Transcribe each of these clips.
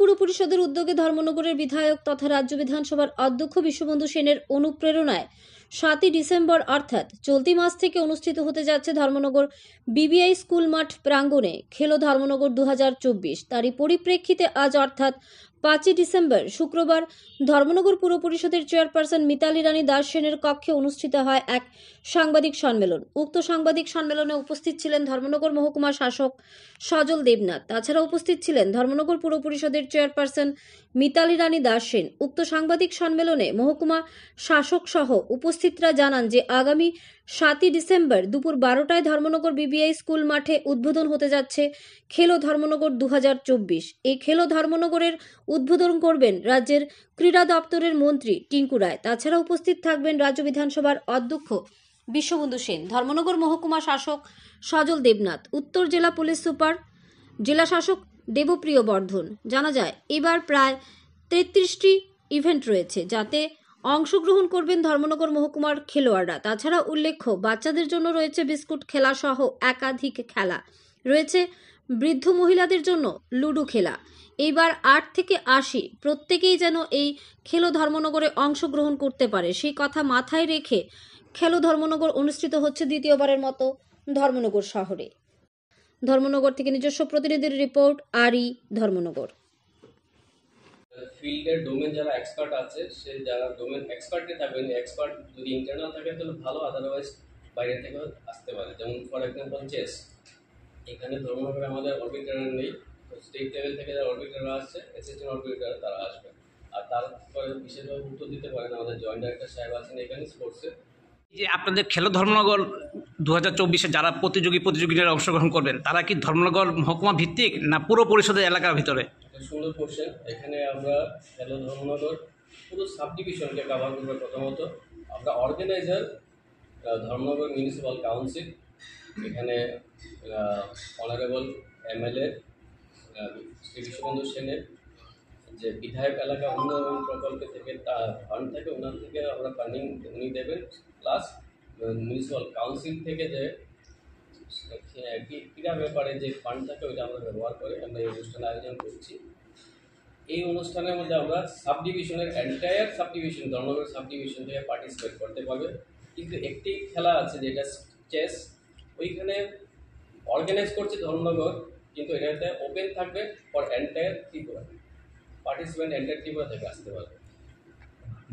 পুর পরিষদের উদ্যোগে ধর্মনগরের বিধায়ক তথা রাজ্য বিধানসভার অধ্যক্ষ বিশ্ববন্ধু সেনের অনুপ্রেরণায় 7ই ডিসেম্বর অর্থাৎ চলতি মাস থেকে অনুষ্ঠিত হতে যাচ্ছে ধর্মনগর বিবিআই স্কুল মাঠ প্রাঙ্গণে খেলো ধর্মনগর 2024। তারই পরিপ্রেক্ষিতে আজ অর্থাৎ 5ই ডিসেম্বর শুক্রবার ধর্মনগর পুর পরিষদের চেয়ারপারসন মিতালি রানী দাস সেনের কক্ষে অনুষ্ঠিত হয় এক সাংবাদিক সম্মেলন। উক্ত সাংবাদিক সম্মেলনে উপস্থিত ছিলেন ধর্মনগর মহকুমা শাসক সজল দেবনাথ। তাছাড়া উপস্থিত ছিলেন ধর্মনগর পুর পরিষদের চেয়ারপারসন মিতালি রানী দাস সেন। উক্ত সাংবাদিক সম্মেলনে মহকুমা শাসক সহ উপস্থিতরা জানান যে আগামী 7ই ডিসেম্বর দুপুর 12টায় ধর্মনগর বিবিআই স্কুল মাঠে উদ্বোধন হতে যাচ্ছে খেলো ধর্মনগর 2024। এই খেলো ধর্মনগরের উদ্বোধন করবেন রাজ্যের ক্রীড়া দপ্তরের মন্ত্রী টিঙ্কু রায়। তাছাড়া উপস্থিত থাকবেন রাজ্য বিধানসভার অধ্যক্ষ বিশ্ববন্ধু সেন, ধর্মনগর মহকুমা শাসক সজল দেবনাথ, উত্তর জেলা পুলিশ সুপার, জেলা শাসক দেবপ্রিয় বর্ধন। জানা যায় এবার প্রায় 33টি ইভেন্ট রয়েছে, যাতে অংশগ্রহণ করবেন ধর্মনগর মহকুমার খেলোয়াড়রা। তাছাড়া উল্লেখ্য, বাচ্চাদের জন্য রয়েছে বিস্কুট খেলা সহ একাধিক খেলা রয়েছে, বৃদ্ধ মহিলাদের জন্য লুডো খেলা। এইবার 8 থেকে 80 প্রত্যেকেই যেন এই খেলো ধর্মনগরে অংশগ্রহণ করতে পারে, সেই কথা মাথায় রেখে খেলো ধর্মনগর অনুষ্ঠিত হচ্ছে দ্বিতীয়বারের মতো ধর্মনগর শহরে। ধর্মনগর থেকে নিজস্ব প্রতিনিধির রিপোর্ট, আরই ধর্মনগর। ফিল্ডের ডোমেন যারা এক্সপার্ট আছে, সে যারা ডোমেন এক্সপার্টে থাকবেন, এক্সপার্ট যদি ইন্টারনাল থাকে তাহলে ভালো, আদারওয়াইজ বাইরে থেকে আসতে পারে। যেমন ফর এক্সাম্পল চেস, এখানে ধর্মনগরে আমাদের অরবিটার নেই, তো স্টেট লেভেল থেকে যারা অরবিটাররা আসছে, অ্যাসিস্ট্যান্ট অরবিটার তারা আসবে। আর তারপরে বিশেষভাবে উত্তর দিতে পারেন আমাদের জয়েন্ট ডাইরেক্টর সাহেব আছেন এখানে স্পোর্টসের। যে আপনাদের খেলো ধর্মনগর 2024-এ যারা প্রতিযোগীরা অংশগ্রহণ করবেন, তারা কি ধর্মনগর মহকুমা ভিত্তিক না পুরো পরিষদের এলাকার ভিতরে? সুন্দর কোশ্চেন। এখানে আমরা খেলো ধর্মনগর পুরো সাব ডিভিশনকে কভার করবো। প্রথমত আমরা অর্গানাইজার ধর্মনগর মিউনিসিপ্যাল কাউন্সিল, এখানে অনারেবল এমএলএ শ্রী বিশ্ববন্ধু সেনের যে বিধায়ক এলাকা উন্নয়ন প্রকল্পে থেকে ফান্ড থাকে, ওনার থেকে আমরা ফান্ডিং উনি দেবেন, প্লাস মিউনিসিপ্যাল কাউন্সিল থেকে যে ক্রীড়া ব্যাপারে যে ফান্ড থাকে ওইটা আমরা ব্যবহার করে আমরা এই অনুষ্ঠান আয়োজন করছি। এই অনুষ্ঠানের মধ্যে আমরা সাব ডিভিশনের entire sub division Dharmanagar sub division থেকে পার্টিসিপেট করতে পারবে। কিন্তু একটি খেলা আছে যেটা চেস, ওইখানে অর্গানাইজ করছে ধর্মনগর, কিন্তু এটাতে ওপেন থাকবে for entire Tripura, participant entire Tripura থেকে আসতে পারবে।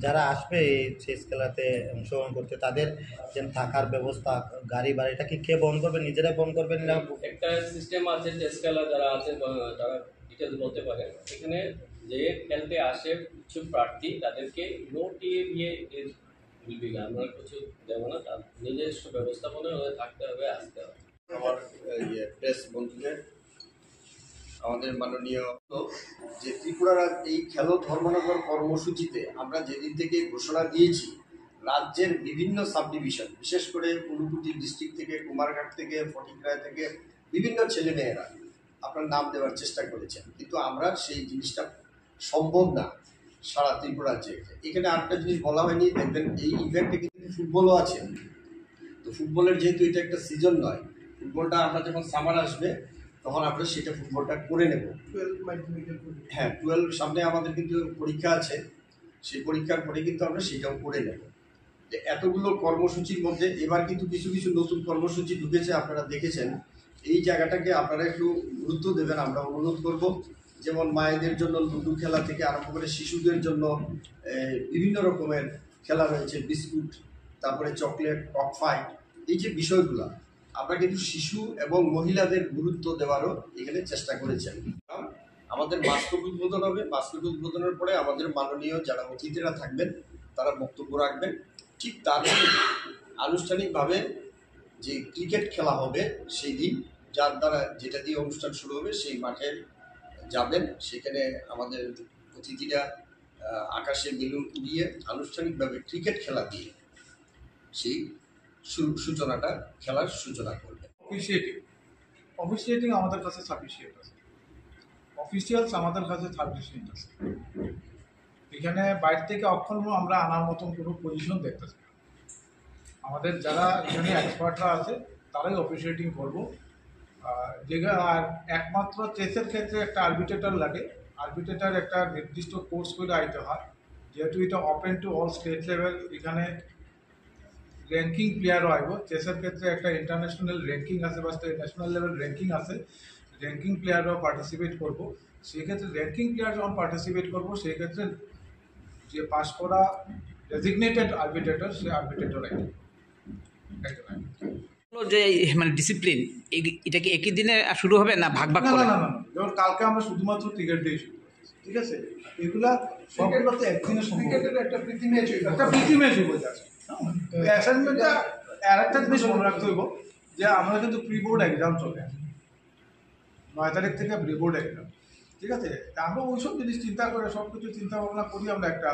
যারা আসবে এই চেস খেলাতে অংশগ্রহণ করতে, তাদের যে থাকার ব্যবস্থা, গাড়ি বাড়ি, এটা কি কে বহন করবে? নিজেরাই বহন করবেন না? একটা সিস্টেম আছে, চেস খেলা যারা আছে তারা ডিটেলস বলতে পারে। এখানে যে খেলতে আসে ইচ্ছুক প্রার্থী তাদেরকে নো টিএ আমরা কিছু দেবো না, তার নিজস্ব ব্যবস্থাপনা থাকতে হবে, আসতে হবে। আমার প্রেস বন্ধুদের, আমাদের মাননীয় যে ত্রিপুরার এই খেলো ধর্মনগর কর্মসূচিতে আমরা যেদিন থেকে ঘোষণা দিয়েছি, রাজ্যের বিভিন্ন সাব ডিভিশন, বিশেষ করে ঊনকোটি ডিস্ট্রিক্ট থেকে, কুমারঘাট থেকে, ফটিকরায় থেকে বিভিন্ন ছেলেমেয়েরা আপনার নাম দেওয়ার চেষ্টা করেছেন, কিন্তু আমরা সেই জিনিসটা সম্ভব না সারা ত্রিপুরা রাজ্যে। এখানে আরেকটা জিনিস বলা হয়নি, দেখবেন এই ইভেন্টে কিন্তু ফুটবলও আছে। তো ফুটবলের যেহেতু এটা একটা সিজন নয়, ফুটবলটা আমরা যখন সামার আসবে তখন আমরা সেটা ফুটবলটা করে নেব। হ্যাঁ, 12 সামনে আমাদের কিন্তু পরীক্ষা আছে, সেই পরীক্ষার পরে কিন্তু আমরা সেটাও করে নেব। এতগুলো কর্মসূচির মধ্যে এবার কিন্তু কিছু কিছু নতুন কর্মসূচি ঢুকেছে, আপনারা দেখেছেন। এই জায়গাটাকে আপনারা একটু গুরুত্ব দেবেন, আমরা অনুরোধ করব। যেমন মায়েদের জন্য লুডো খেলা থেকে আরম্ভ করে শিশুদের জন্য বিভিন্ন রকমের খেলা রয়েছে, বিস্কুট, তারপরে চকলেট, কক ফাইট, এই যে বিষয়গুলো আমরা কিন্তু শিশু এবং মহিলাদের গুরুত্ব দেওয়ারও এখানে চেষ্টা করেছেন। আমাদের বাস্কেট উদ্বোধন হবে, বাস্কেট উদ্বোধনের পরে আমাদের মাননীয় যারা অতিথিরা থাকবেন তারা বক্তব্য রাখবেন। ঠিক তারপরে আনুষ্ঠানিকভাবে যে ক্রিকেট খেলা হবে সেই দিন, যার দ্বারা যেটা দিয়ে অনুষ্ঠান শুরু হবে, সেই মাঠে যাবেন। সেখানে আমাদের অতিথিরা আকাশে বেলুন উড়িয়ে আনুষ্ঠানিকভাবে ক্রিকেট খেলা দিয়ে সেই খেলার সূচনা করবে। অফিসিয়েটিং আমাদের কাছে সাফিসিয়েন্ট আছে, অফিসিয়ালস আমাদের কাছে সাফিসিয়েন্ট আছে। এখানে বাইরে থেকে অক্ষম আমরা আনার মতন কোনো পজিশন দেখতেছি না। আমাদের যারা এখানে এক্সপার্টরা আছে তারাই অফিসিয়েটিং করবো। আর একমাত্র চেসের ক্ষেত্রে একটা আরবিট্রেটর লাগে, আরবিট্রেটার একটা নির্দিষ্ট কোর্স করে আইতে হয়, যেহেতু এটা open to all state level. এখানে র্যাঙ্কিং প্লেয়ারও আইব, চেসের ক্ষেত্রে একটা ইন্টারন্যাশনাল র্যাঙ্কিং আছে বা ন্যাশনাল লেভেল র্যাঙ্কিং আছে, র্যাঙ্কিং প্লেয়াররাও পার্টিসিপেট করবো। সেক্ষেত্রে র্যাঙ্কিং প্লেয়ার যখন পার্টিসিপেট করবো সেই ক্ষেত্রে যে পাস করা ডেজিগনেটেড আরবিট্রেটর, সে আরবিট্রেটর একজন। যে মানে ডিসিপ্লিন এটা কি একই দিনে শুরু হবে না ভাগ ভাগ না করে? না না না, যেমন কালকে আমরা শুধুমাত্র ক্রিকেট দিয়ে শুরু করতেছি, ঠিক আছে? এগুলা সবগুলো তো একদিনে ক্রিকেটের একটা প্রীতি ম্যাচ হয়ে যাচ্ছে। অ্যাসাইনমেন্টটা আর একটা জিনিস মনে রাখতে হইব যে আমরা কিন্তু প্রি বোর্ড এক্সাম চলে, 9 তারিখ থেকে প্রি বোর্ড এক্সাম, ঠিক আছে? তা আমরা ওইসব জিনিস চিন্তা করে সব কিছু চিন্তা ভাবনা করি আমরা একটা